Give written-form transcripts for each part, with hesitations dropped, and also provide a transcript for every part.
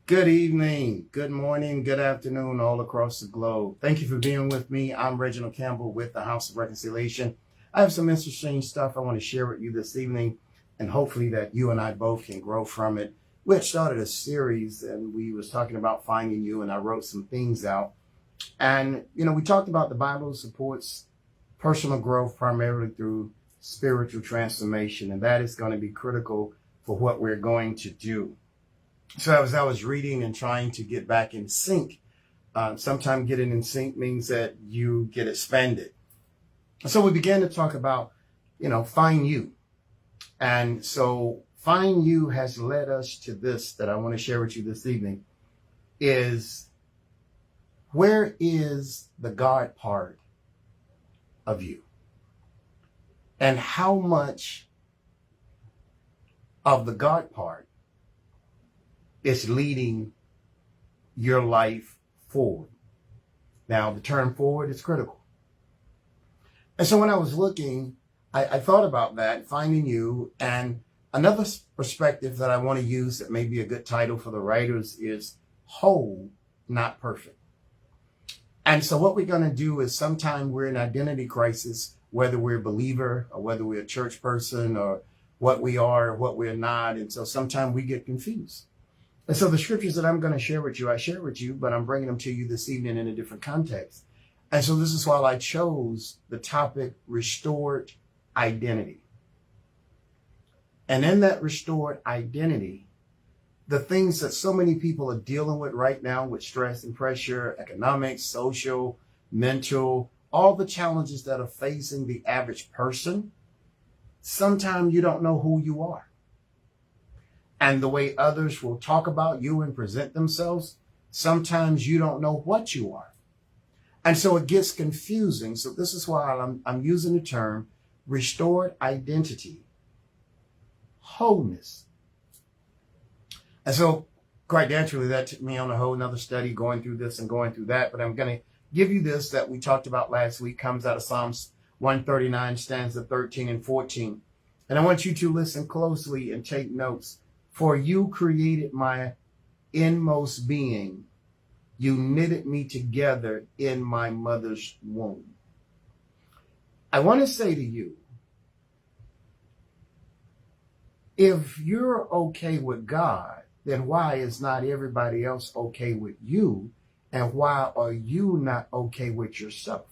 Good evening, good morning, good afternoon, all across the globe. Thank you for being with me. I'm Reginald Campbell with the House of Reconciliation. I have some interesting stuff I want to share with you this evening, and hopefully that you and I both can grow from it. We had started a series, and we was talking about finding you, and I wrote some things out. And, we talked about the Bible supports personal growth primarily through spiritual transformation, and that is going to be critical for what we're going to do. So as I was reading and trying to get back in sync, sometimes getting in sync means that you get expanded. So we began to talk about, find you. And so find you has led us to this that I want to share with you this evening is, where is the God part of you? And how much of the God part is leading your life forward? Now, the term forward is critical. And so when I was looking, I thought about that, finding you, and another perspective that I want to use that may be a good title for the writers is whole, not perfect. And so what we're going to do is sometime we're in identity crisis, whether we're a believer or whether we're a church person or what we are or what we're not. And so sometimes we get confused. And so the scriptures that I'm going to share with you, I share with you, but I'm bringing them to you this evening in a different context. And so this is why I chose the topic restored identity. And in that restored identity, the things that so many people are dealing with right now with stress and pressure, economic, social, mental, all the challenges that are facing the average person, sometimes you don't know who you are. And the way others will talk about you and present themselves, sometimes you don't know what you are. And so it gets confusing. So this is why I'm using the term restored identity, wholeness. And so quite naturally, that took me on a whole nother study, going through this and going through that. But I'm going to give you this that we talked about last week, comes out of Psalms 139, stanza 13 and 14. And I want you to listen closely and take notes. For you created my inmost being. You knitted me together in my mother's womb. I want to say to you, if you're okay with God, then why is not everybody else okay with you? And why are you not okay with yourself?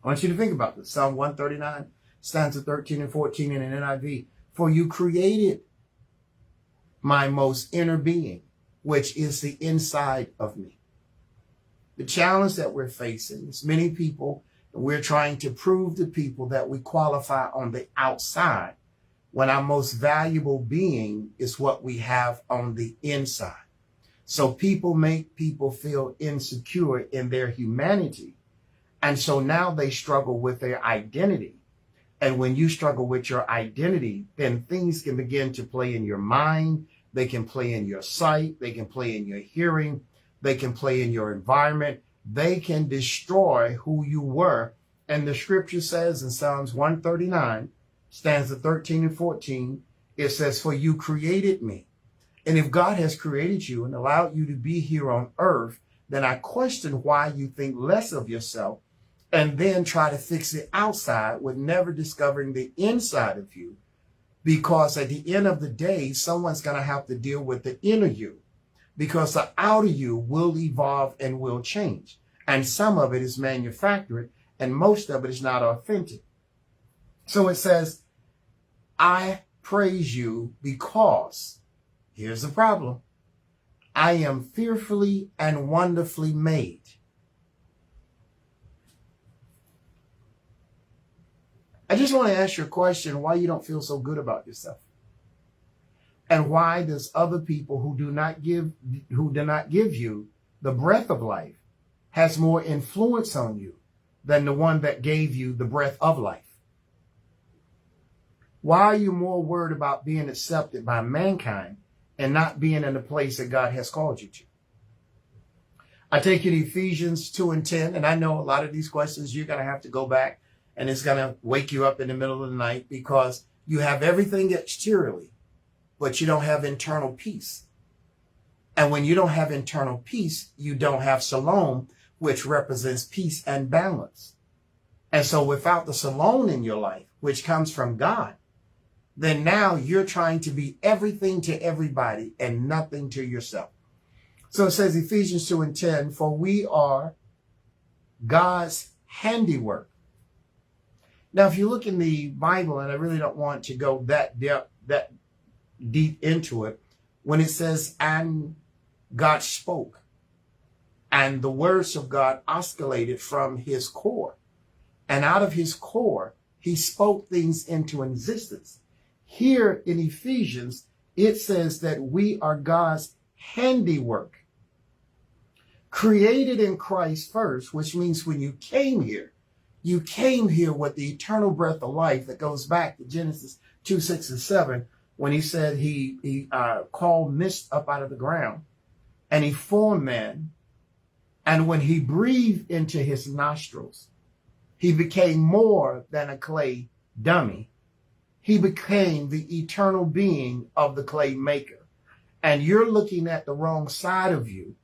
I want you to think about this. Psalm 139, stanza 13 and 14 in an NIV. For you created my most inner being, which is the inside of me. The challenge that we're facing is many people, we're trying to prove to people that we qualify on the outside, when our most valuable being is what we have on the inside. So people make people feel insecure in their humanity. And so now they struggle with their identity. And when you struggle with your identity, then things can begin to play in your mind. They can play in your sight. They can play in your hearing. They can play in your environment. They can destroy who you were. And the scripture says in Psalms 139, stanza 13 and 14, it says, for you created me. And if God has created you and allowed you to be here on earth, then I question why you think less of yourself and then try to fix the outside with never discovering the inside of you. Because at the end of the day, someone's going to have to deal with the inner you, because the outer you will evolve and will change. And some of it is manufactured and most of it is not authentic. So it says, I praise you because, here's the problem, I am fearfully and wonderfully made. I just want to ask you a question, why you don't feel so good about yourself. And why does other people who do not give you the breath of life has more influence on you than the one that gave you the breath of life? Why are you more worried about being accepted by mankind and not being in the place that God has called you to? I take you to Ephesians 2 and 10, and I know a lot of these questions you're going to have to go back, and it's going to wake you up in the middle of the night because you have everything exteriorly, but you don't have internal peace. And when you don't have internal peace, you don't have shalom, which represents peace and balance. And so without the shalom in your life, which comes from God, then now you're trying to be everything to everybody and nothing to yourself. So it says Ephesians 2:10, for we are God's handiwork. Now, if you look in the Bible, and I really don't want to go that deep into it, when it says, and God spoke, and the words of God oscillated from his core, and out of his core, he spoke things into existence. Here in Ephesians, it says that we are God's handiwork, created in Christ first, which means when you came here with the eternal breath of life that goes back to Genesis 2:6-7, when he said he called mist up out of the ground and he formed man. And when he breathed into his nostrils, he became more than a clay dummy. He became the eternal being of the clay maker. And you're looking at the wrong side of you.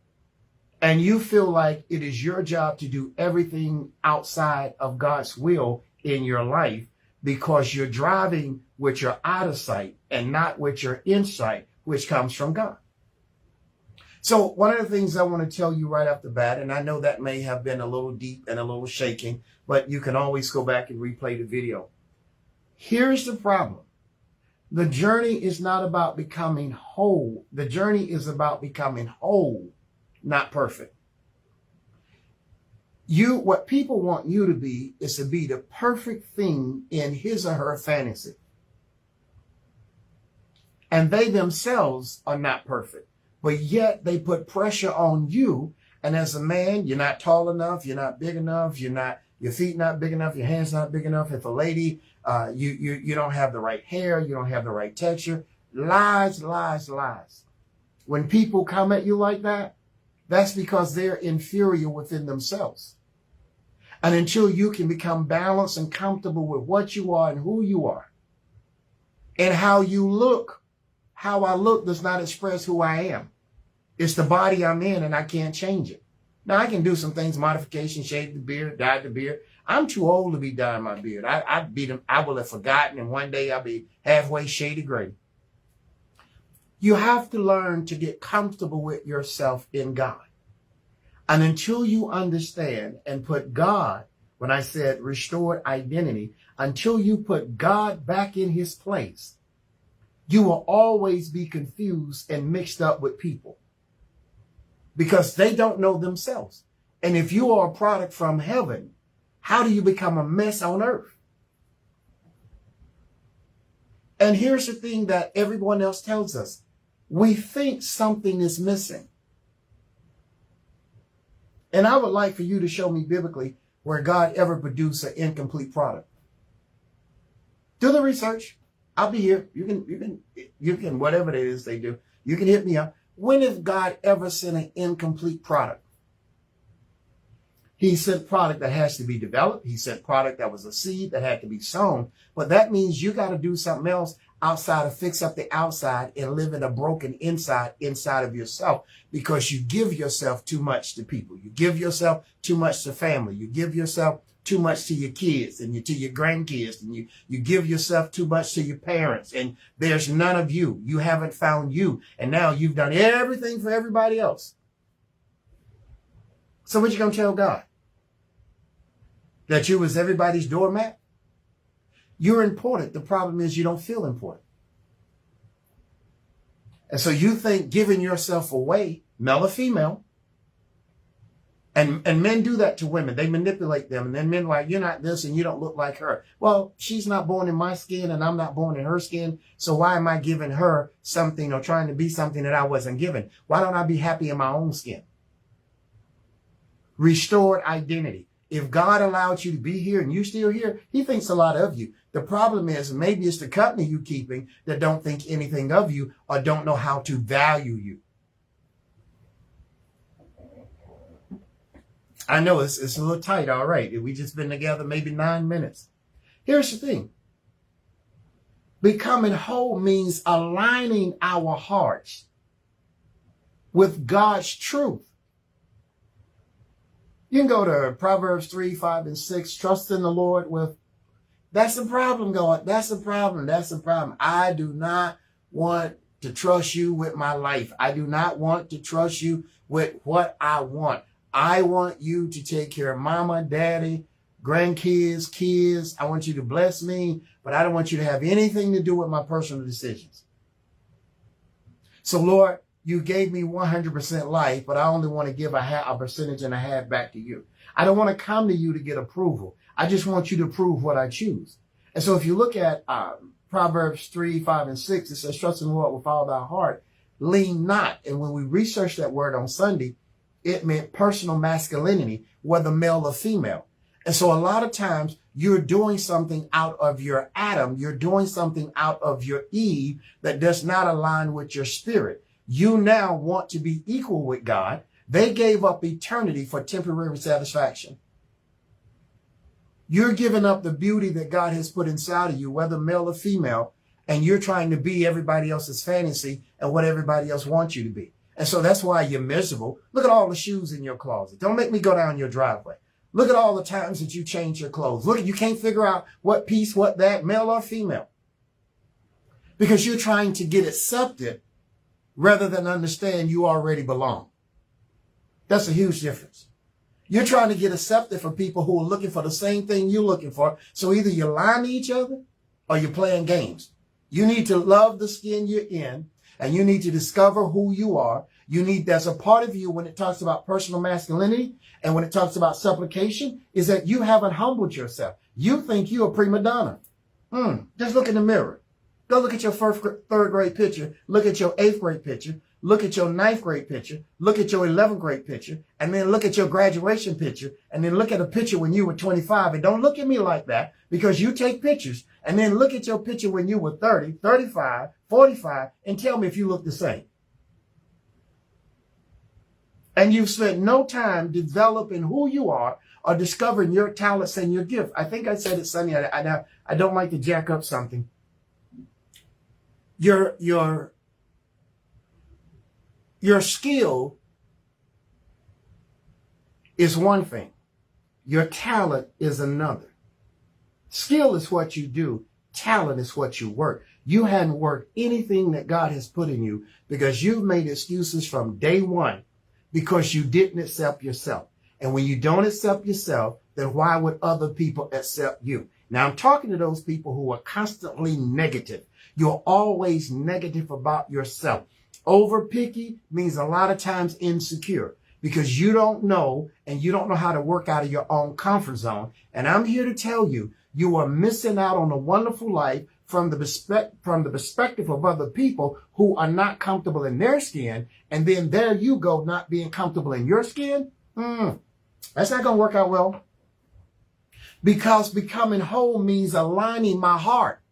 And you feel like it is your job to do everything outside of God's will in your life because you're driving with your out of sight and not with your insight, which comes from God. So one of the things I want to tell you right off the bat, and I know that may have been a little deep and a little shaking, but you can always go back and replay the video. Here's the problem. The journey is not about becoming whole. The journey is about becoming whole, not perfect. What people want you to be is to be the perfect thing in his or her fantasy. And they themselves are not perfect, but yet they put pressure on you. And as a man, you're not tall enough, you're not big enough, your feet not big enough, your hands not big enough. If a lady, you don't have the right hair, you don't have the right texture. Lies, lies, lies. When people come at you like that, that's because they're inferior within themselves. And until you can become balanced and comfortable with what you are and who you are and how you look, how I look does not express who I am. It's the body I'm in and I can't change it. Now I can do some things, modification, shave the beard, dye the beard. I'm too old to be dyeing my beard. I will have forgotten, and one day I'll be halfway shaded gray. You have to learn to get comfortable with yourself in God. And until you understand and put God, when I said restored identity, until you put God back in his place, you will always be confused and mixed up with people because they don't know themselves. And if you are a product from heaven, how do you become a mess on earth? And here's the thing that everyone else tells us. We think something is missing. And I would like for you to show me biblically where God ever produced an incomplete product. Do the research. I'll be here. You can, whatever it is they do, you can hit me up. When has God ever sent an incomplete product? He sent product that has to be developed. He sent product that was a seed that had to be sown. But that means you got to do something else outside of fix up the outside and live in a broken inside of yourself, because you give yourself too much to people. You give yourself too much to family. You give yourself too much to your kids and to your grandkids, and you give yourself too much to your parents, and there's none of you. You haven't found you. And now you've done everything for everybody else. So what you going to tell God? That you was everybody's doormat? You're important. The problem is you don't feel important. And so you think giving yourself away, male or female, and men do that to women. They manipulate them. And then men are like, you're not this and you don't look like her. Well, she's not born in my skin and I'm not born in her skin. So why am I giving her something or trying to be something that I wasn't given? Why don't I be happy in my own skin? Restored identity. If God allowed you to be here and you're still here, he thinks a lot of you. The problem is maybe it's the company you're keeping that don't think anything of you or don't know how to value you. I know it's a little tight, all right. We just been together maybe 9 minutes. Here's the thing. Becoming whole means aligning our hearts with God's truth. You can go to Proverbs 3, 5, and 6. Trust in the Lord with. That's the problem, God. That's the problem. That's the problem. I do not want to trust you with my life. I do not want to trust you with what I want. I want you to take care of mama, daddy, grandkids, kids. I want you to bless me, but I don't want you to have anything to do with my personal decisions. So, Lord, you gave me 100% life, but I only want to give a percentage and a half back to you. I don't want to come to you to get approval. I just want you to prove what I choose. And so if you look at Proverbs 3, 5, and 6, it says, trust in the Lord with all thy heart, lean not. And when we researched that word on Sunday, it meant personal masculinity, whether male or female. And so a lot of times you're doing something out of your Adam, you're doing something out of your Eve that does not align with your spirit. You now want to be equal with God. They gave up eternity for temporary satisfaction. You're giving up the beauty that God has put inside of you, whether male or female, and you're trying to be everybody else's fantasy and what everybody else wants you to be. And so that's why you're miserable. Look at all the shoes in your closet. Don't make me go down your driveway. Look at all the times that you change your clothes. Look, you can't figure out what piece, what that, male or female. Because you're trying to get accepted rather than understand you already belong. That's a huge difference. You're trying to get accepted from people who are looking for the same thing you're looking for. So either you're lying to each other or you're playing games. You need to love the skin you're in, and you need to discover who you are. There's a part of you when it talks about personal masculinity and when it talks about supplication is that you haven't humbled yourself. You think you're a prima donna. Just look in the mirror. Go look at your third grade picture. Look at your 8th grade picture. Look at your 9th grade picture. Look at your 11th grade picture. And then look at your graduation picture. And then look at a picture when you were 25. And don't look at me like that because you take pictures. And then look at your picture when you were 30, 35, 45, and tell me if you look the same. And you've spent no time developing who you are or discovering your talents and your gift. I think I said it Sunday. I don't like to jack up something. Your skill is one thing. Your talent is another. Skill is what you do. Talent is what you work. You hadn't worked anything that God has put in you because you've made excuses from day one because you didn't accept yourself. And when you don't accept yourself, then why would other people accept you? Now, I'm talking to those people who are constantly negative. You're always negative about yourself. Over picky means a lot of times insecure because you don't know and you don't know how to work out of your own comfort zone. And I'm here to tell you, you are missing out on a wonderful life from the perspective of other people who are not comfortable in their skin. And then there you go, not being comfortable in your skin. That's not going to work out well. Because becoming whole means aligning my heart.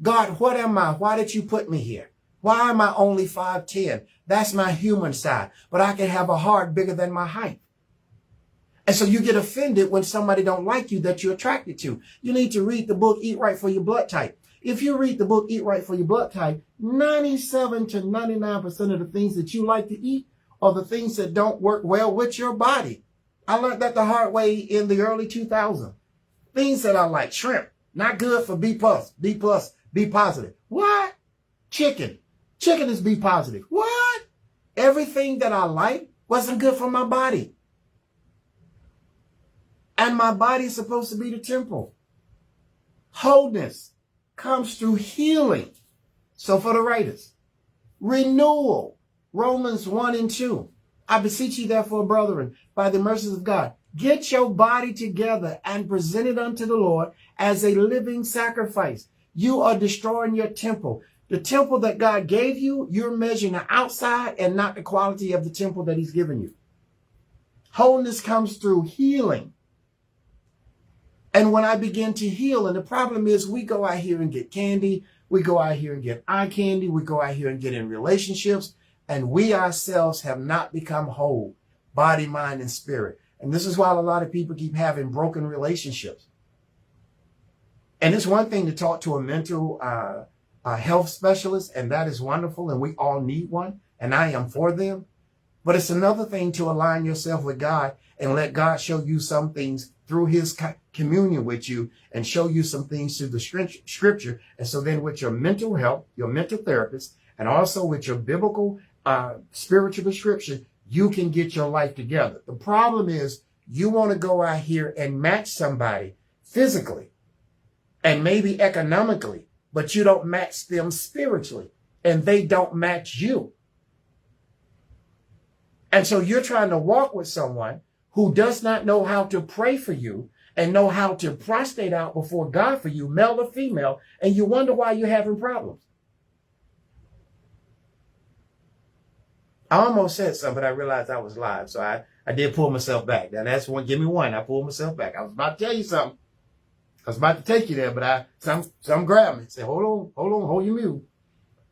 God, what am I? Why did you put me here? Why am I only 5'10"? That's my human side. But I can have a heart bigger than my height. And so you get offended when somebody don't like you that you're attracted to. You need to read the book, Eat Right for Your Blood Type. If you read the book, Eat Right for Your Blood Type, 97 to 99% of the things that you like to eat are the things that don't work well with your body. I learned that the hard way in the early 2000s. Things that I like, shrimp, not good for B+, B positive. What? Chicken is B positive. What? Everything that I like wasn't good for my body. And my body is supposed to be the temple. Wholeness comes through healing. So for the writers, renewal, Romans 1 and 2. I beseech you therefore, brethren, by the mercies of God, get your body together and present it unto the Lord as a living sacrifice. You are destroying your temple. The temple that God gave you, you're measuring the outside and not the quality of the temple that he's given you. Wholeness comes through healing. And when I begin to heal, and the problem is we go out here and get candy, we go out here and get eye candy, we go out here and get in relationships, and we ourselves have not become whole, body, mind, and spirit. And this is why a lot of people keep having broken relationships. And it's one thing to talk to a mental health specialist, and that is wonderful, and we all need one, and I am for them. But it's another thing to align yourself with God and let God show you some things through his communion with you and show you some things through the scripture. And so then with your mental health, your mental therapist, and also with your biblical spiritual prescription, you can get your life together. The problem is you want to go out here and match somebody physically and maybe economically, but you don't match them spiritually and they don't match you. And so you're trying to walk with someone who does not know how to pray for you and know how to prostrate out before God for you, male or female, and you wonder why you're having problems. I almost said something, but I realized I was live, so I did pull myself back. Now that's one. Give me one. I pulled myself back. I was about to tell you something. I was about to take you there, but some grabbed me. Say, hold on, hold your mule.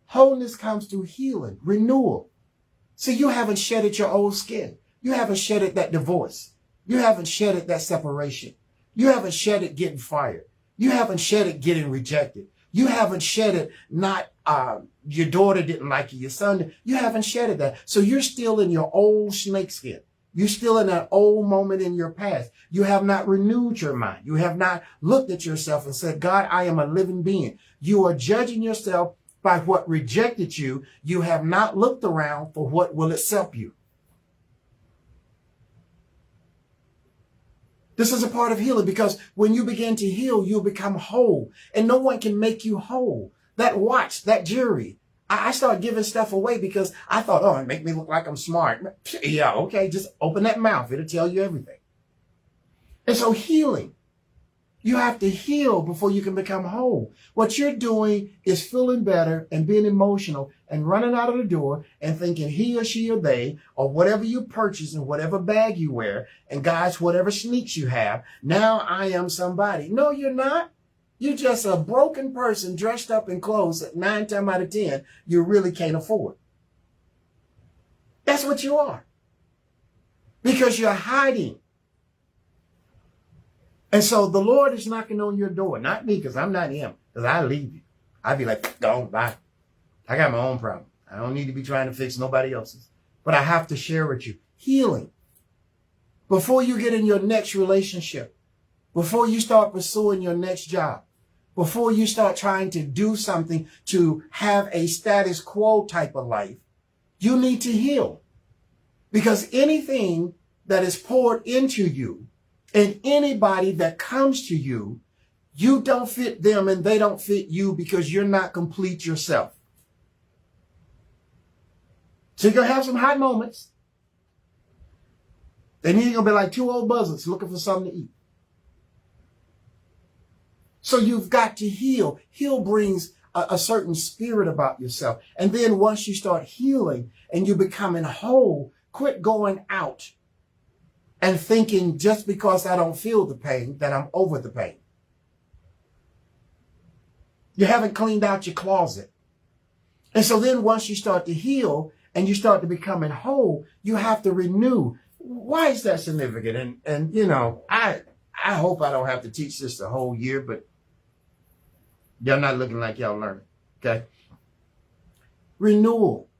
Wholeness comes through healing, renewal. See, you haven't shedded your old skin. You haven't shedded that divorce. You haven't shedded that separation. You haven't shedded getting fired. You haven't shedded getting rejected. You haven't shedded not your daughter didn't like you, your son. You haven't shedded that. So you're still in your old snake skin. You're still in that old moment in your past. You have not renewed your mind. You have not looked at yourself and said, God, I am a living being. You are judging yourself by what rejected you. You have not looked around for what will accept you. This is a part of healing because when you begin to heal, you'll become whole and no one can make you whole. That watch, that jewelry, I started giving stuff away because I thought, oh, it make me look like I'm smart. Yeah, okay, just open that mouth. It'll tell you everything. And so healing, you have to heal before you can become whole. What you're doing is feeling better and being emotional and running out of the door and thinking he or she or they or whatever you purchase and whatever bag you wear and guys, whatever sneaks you have, now I am somebody. No, you're not. You're just a broken person dressed up in clothes that 9 times out of 10 you really can't afford. That's what you are. Because you're hiding. And so the Lord is knocking on your door. Not me, because I'm not him. Because I leave you. I'd be like, don't bye. I got my own problem. I don't need to be trying to fix nobody else's. But I have to share with you. Healing. Before you get in your next relationship. Before you start pursuing your next job. Before you start trying to do something to have a status quo type of life, you need to heal. Because anything that is poured into you and anybody that comes to you, you don't fit them and they don't fit you because you're not complete yourself. So you're going to have some hot moments. Then you're going to be like 2 old buzzards looking for something to eat. So you've got to heal. Heal brings a certain spirit about yourself. And then once you start healing and you're becoming whole, quit going out and thinking just because I don't feel the pain that I'm over the pain. You haven't cleaned out your closet. And so then once you start to heal and you start to becoming whole, you have to renew. Why is that significant? And you know, I hope I don't have to teach this the whole year, but y'all not looking like y'all learning, okay? Renewal.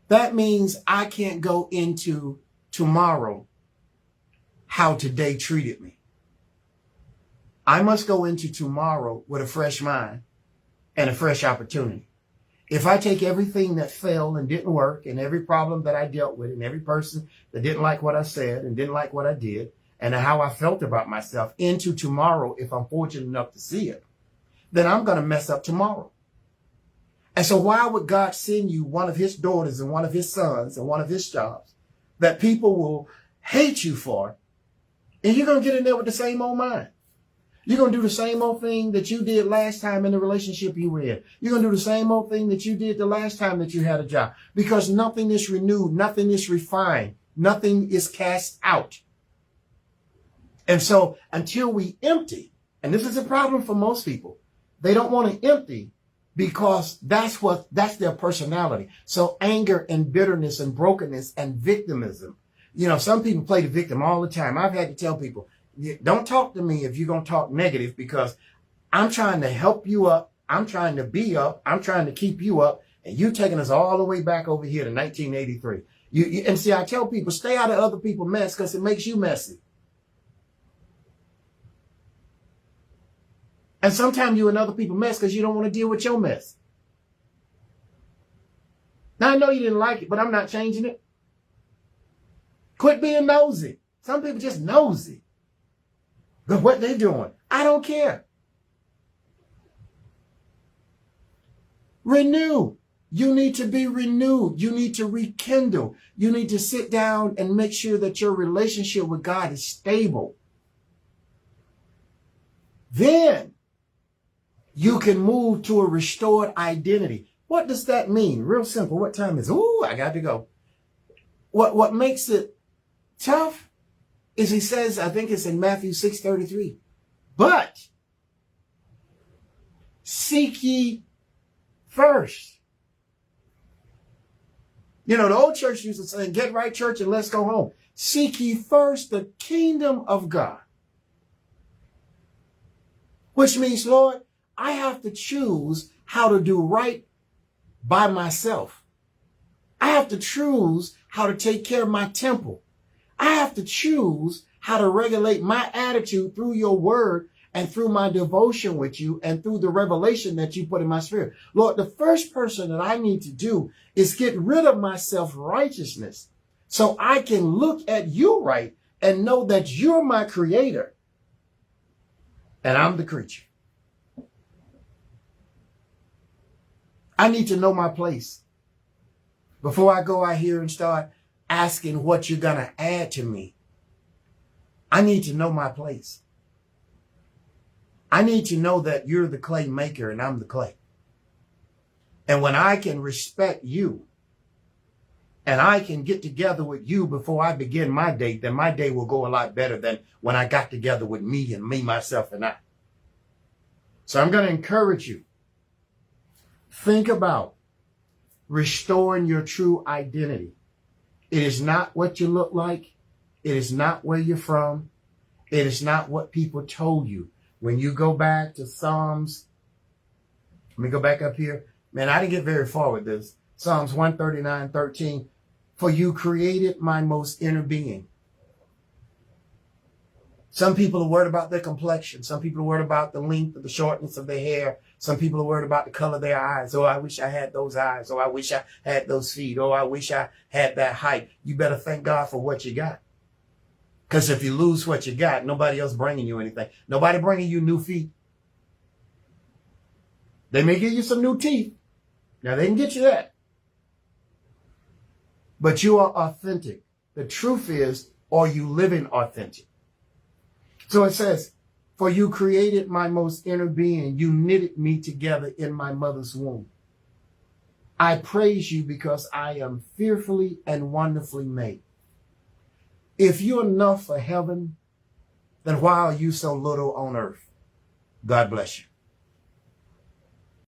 That means I can't go into tomorrow how today treated me. I must go into tomorrow with a fresh mind and a fresh opportunity. If I take everything that failed and didn't work and every problem that I dealt with and every person that didn't like what I said and didn't like what I did and how I felt about myself into tomorrow, if I'm fortunate enough to see it, then I'm going to mess up tomorrow. And so why would God send you one of his daughters and one of his sons and one of his jobs that people will hate you for? And you're going to get in there with the same old mind. You're going to do the same old thing that you did last time in the relationship you were in. You're going to do the same old thing that you did the last time that you had a job. Because nothing is renewed. Nothing is refined. Nothing is cast out. And so until we empty, and this is a problem for most people, they don't want to empty because that's their personality. So anger and bitterness and brokenness and victimism. You know, some people play the victim all the time. I've had to tell people, don't talk to me if you're going to talk negative because I'm trying to help you up. I'm trying to be up. I'm trying to keep you up. And you taking us all the way back over here to 1983. And see, I tell people, stay out of other people's mess because it makes you messy. And sometimes you're in other people's mess because you don't want to deal with your mess. Now, I know you didn't like it, but I'm not changing it. Quit being nosy. Some people just nosy. But what they doing, I don't care. Renew. You need to be renewed. You need to rekindle. You need to sit down and make sure that your relationship with God is stable. Then you can move to a restored identity. What does that mean? Real simple. What time is it? Ooh, I got to go. What makes it tough is he says, I think it's in Matthew 6:33, but seek ye first. You know, the old church used to say, get right, church, and let's go home. Seek ye first the kingdom of God. Which means, Lord, I have to choose how to do right by myself. I have to choose how to take care of my temple. I have to choose how to regulate my attitude through your word and through my devotion with you and through the revelation that you put in my spirit. Lord, the first person that I need to do is get rid of my self-righteousness so I can look at you right and know that you're my creator and I'm the creature. I need to know my place before I go out here and start asking what you're going to add to me. I need to know my place. I need to know that you're the clay maker and I'm the clay. And when I can respect you and I can get together with you before I begin my day, then my day will go a lot better than when I got together with me and me, myself, and I. So I'm going to encourage you. Think about restoring your true identity. It is not what you look like. It is not where you're from. It is not what people told you. When you go back to Psalms, let me go back up here. Man, I didn't get very far with this. Psalms 139:13. For you created my most inner being. Some people are worried about their complexion. Some people are worried about the length or the shortness of their hair. Some people are worried about the color of their eyes. Oh, I wish I had those eyes. Oh, I wish I had those feet. Oh, I wish I had that height. You better thank God for what you got. Because if you lose what you got, nobody else bringing you anything. Nobody bringing you new feet. They may give you some new teeth. Now, they can get you that. But you are authentic. The truth is, are you living authentic? So it says, for you created my most inner being. You knitted me together in my mother's womb. I praise you because I am fearfully and wonderfully made. If you're enough for heaven, then why are you so little on earth? God bless you.